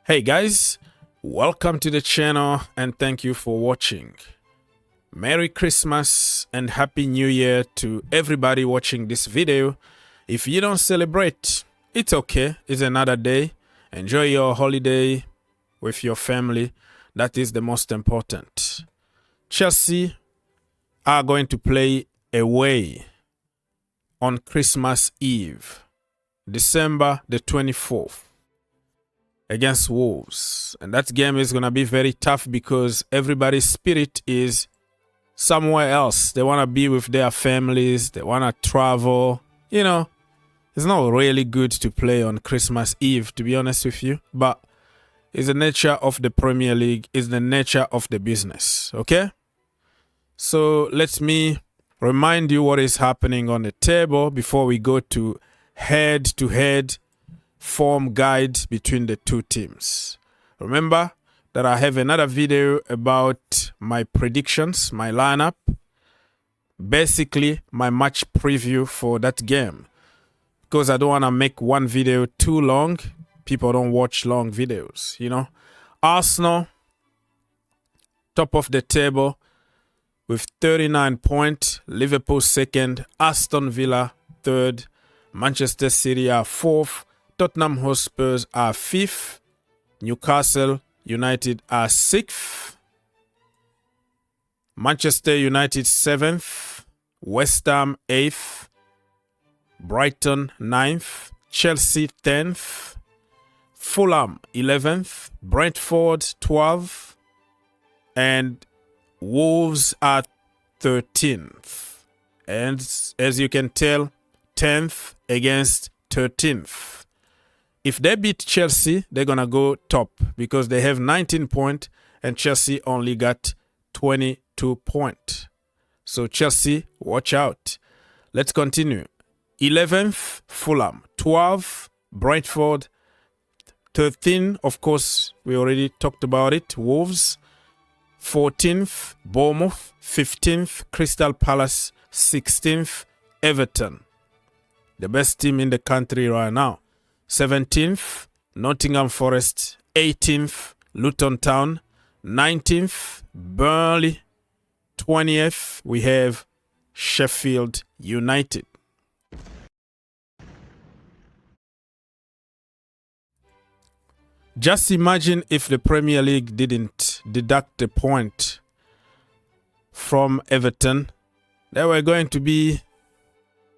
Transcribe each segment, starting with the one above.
Hey guys, welcome to the channel and thank you for watching. Merry Christmas and Happy New Year to everybody watching this video. If you don't celebrate, it's okay. It's another day. Enjoy your holiday with your family. That is the most important. Chelsea are going to play away on Christmas Eve, December the 24th. Against Wolves, and that game is going to be very tough because everybody's spirit is somewhere else. They want to be with their families, they want to travel. You know, it's not really good to play on Christmas Eve, to be honest with you, but it's the nature of the Premier League, it's the nature of the business. Okay, so let me remind you what is happening on the table before we go to head form guide between the two teams. Remember that I have another video about my predictions, my lineup, basically my match preview for that game, because I don't want to make one video too long. People don't watch long videos, you know. Arsenal, top of the table with 39 points. Liverpool second, Aston Villa third, Manchester City are fourth, Tottenham Hotspurs are 5th. Newcastle United are 6th. Manchester United 7th. West Ham 8th. Brighton 9th. Chelsea 10th. Fulham 11th. Brentford 12th. And Wolves are 13th. And as you can tell, 10th against 13th. If they beat Chelsea, they're going to go top because they have 19 points and Chelsea only got 22 points. So Chelsea, watch out. Let's continue. 11th, Fulham. 12th, Brentford. 13th, of course, we already talked about it, Wolves. 14th, Bournemouth. 15th, Crystal Palace. 16th, Everton. The best team in the country right now. 17th, Nottingham Forest. 18th, Luton Town. 19th, Burnley. 20th, we have Sheffield United. Just imagine if the Premier League didn't deduct a point from Everton. They were going to be,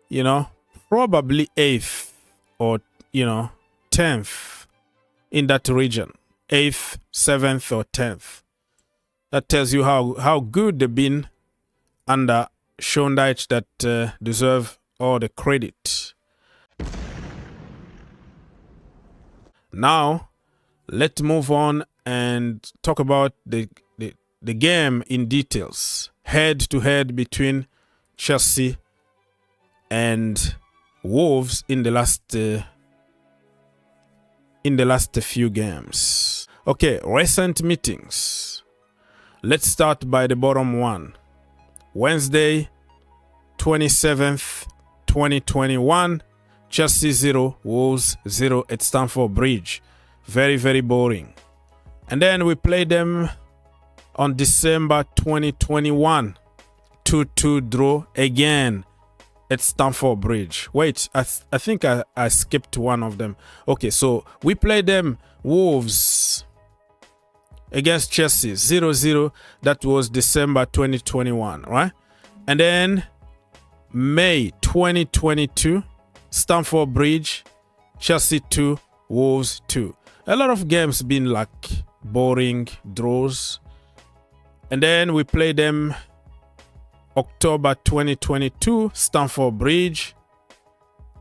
you know, probably 8th or 10th in that region. 8th, 7th or 10th. That tells you how good they've been under Sean Dyche, that deserve all the credit. Now, let's move on and talk about the game in details. Head-to-head between Chelsea and Wolves in the last few games. Okay, recent meetings. Let's start by the bottom one. Wednesday, 27th, 2021. Chelsea 0, Wolves 0 at Stamford Bridge. Very, very boring. And then we played them on December 2021. 2-2 draw again at Stamford Bridge. Wait, I think I skipped one of them. Okay, so we played them, Wolves against Chelsea, 0-0. That was December 2021, right? And then May 2022, Stamford Bridge, Chelsea 2, Wolves 2. A lot of games been like boring draws. And then we played them October 2022, Stamford Bridge,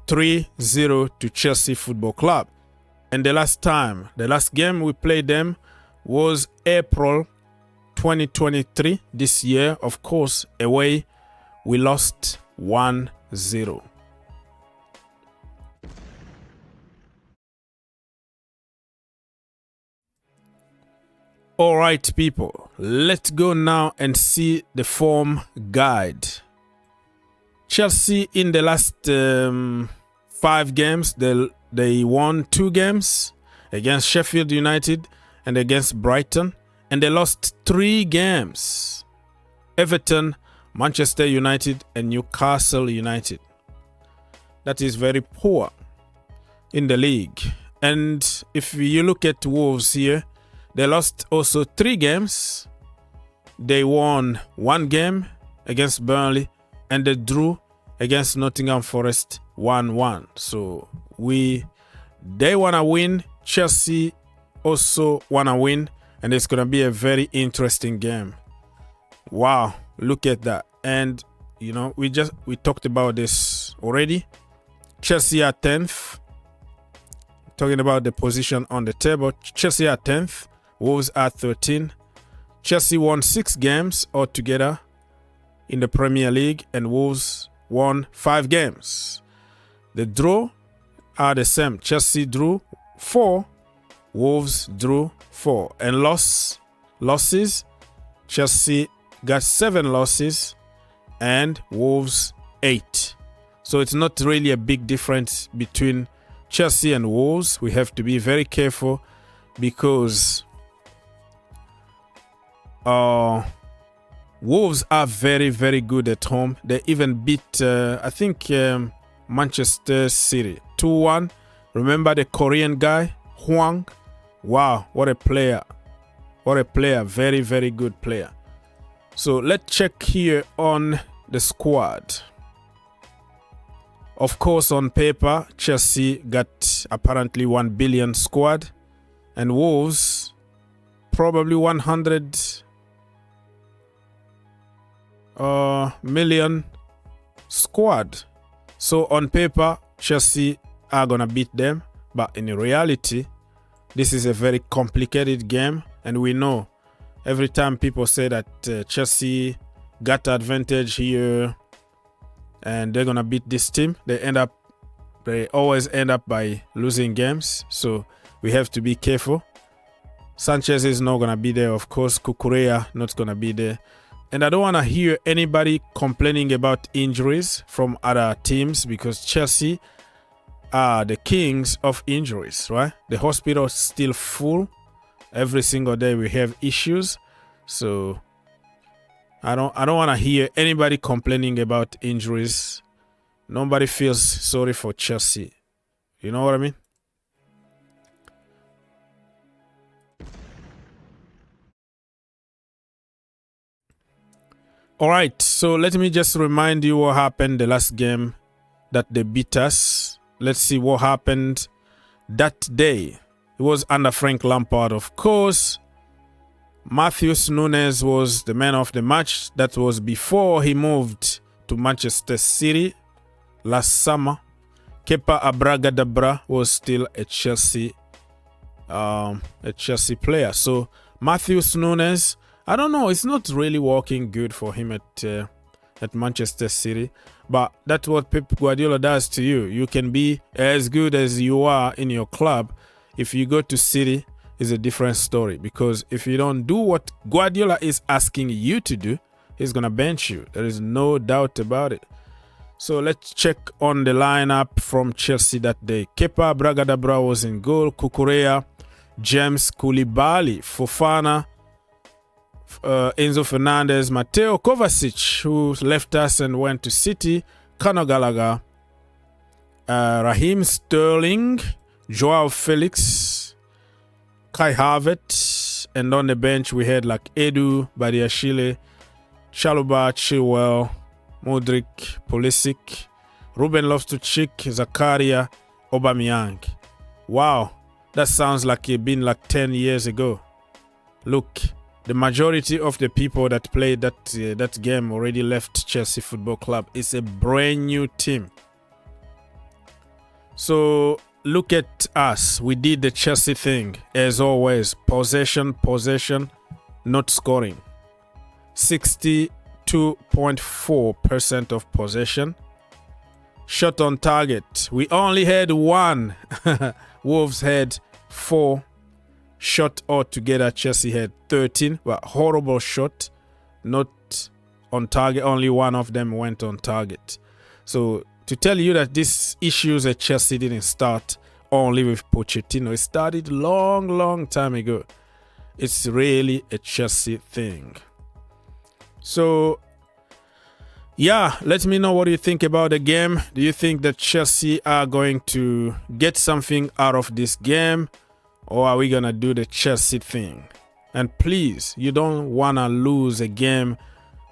3-0 to Chelsea Football Club. And the last game we played them was April 2023, this year, of course, away. We lost 1-0. All right, people, let's go now and see the form guide. Chelsea in the last 5 games, they won 2 games against Sheffield United, and against Brighton. And they lost 3 games. Everton, Manchester United, and Newcastle United. That is very poor in the league. And if you look at Wolves here, they lost also 3 games. They won 1 game against Burnley, and they drew against Nottingham Forest 1-1. So they want to win. Chelsea also want to win, and it's going to be a very interesting game. Wow, look at that. And you know, we talked about this already. Chelsea are 10th. Talking about the position on the table, Chelsea are 10th, Wolves are 13. Chelsea won 6 games altogether in the Premier League, and Wolves won 5 games. The draw are the same. Chelsea drew 4, Wolves drew 4. And losses, Chelsea got 7 losses and Wolves 8. So it's not really a big difference between Chelsea and Wolves. We have to be very careful because Wolves are very, very good at home. They even beat, I think, Manchester City 2-1. Remember the Korean guy, Hwang? Wow, what a player. What a player. Very, very good player. So let's check here on the squad. Of course, on paper, Chelsea got apparently 1 billion squad, and Wolves probably 100 million squad. So on paper, Chelsea are gonna beat them, but in reality, this is a very complicated game, and we know every time people say that Chelsea got advantage here and they're gonna beat this team, they always end up by losing games. So we have to be careful. Sanchez is not gonna be there, of course. Cucurella not gonna be there. And I don't want to hear anybody complaining about injuries from other teams, because Chelsea are the kings of injuries, right? The hospital is still full. Every single day we have issues. So I don't want to hear anybody complaining about injuries. Nobody feels sorry for Chelsea. You know what I mean? All right, so let me just remind you what happened the last game that they beat us. Let's see what happened that day. It was under Frank Lampard, of course. Matheus Nunes was the man of the match. That was before he moved to Manchester City last summer. Kepa Abragadabra was still a Chelsea player. So Matheus Nunes, I don't know, it's not really working good for him at Manchester City. But that's what Pep Guardiola does to you. You can be as good as you are in your club. If you go to City, it's a different story. Because if you don't do what Guardiola is asking you to do, he's going to bench you. There is no doubt about it. So let's check on the lineup from Chelsea that day. Kepa Abragadabra was in goal. Cucurella, James Koulibaly, Fofana, Enzo Fernandez, Mateo Kovacic, who left us and went to City, Conor Gallagher, Raheem Sterling, Joao Felix, Kai Havertz, and on the bench we had like Edu, Badiashile, Chalobah, Chilwell, Modric, Pulisic, Ruben Loftus-Cheek, Zakaria, Aubameyang. Wow, that sounds like it been like 10 years ago. Look, the majority of the people that played that game already left Chelsea Football Club. It's a brand new team. So look at us. We did the Chelsea thing as always. Possession, not scoring. 62.4% of possession. Shot on target. We only had 1. Wolves had 4. Shot altogether, Chelsea had 13. But horrible shot. Not on target. Only 1 of them went on target. So to tell you that these issues at Chelsea didn't start only with Pochettino. It started long time ago. It's really a Chelsea thing. So, yeah, let me know what you think about the game. Do you think that Chelsea are going to get something out of this game? Or are we going to do the Chelsea thing? And please, you don't want to lose a game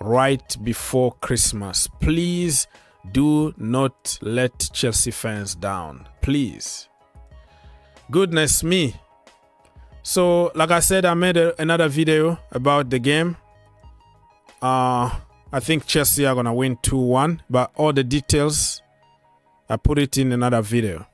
right before Christmas. Please do not let Chelsea fans down. Please. Goodness me. So, like I said, I made another video about the game. I think Chelsea are going to win 2-1. But all the details, I put it in another video.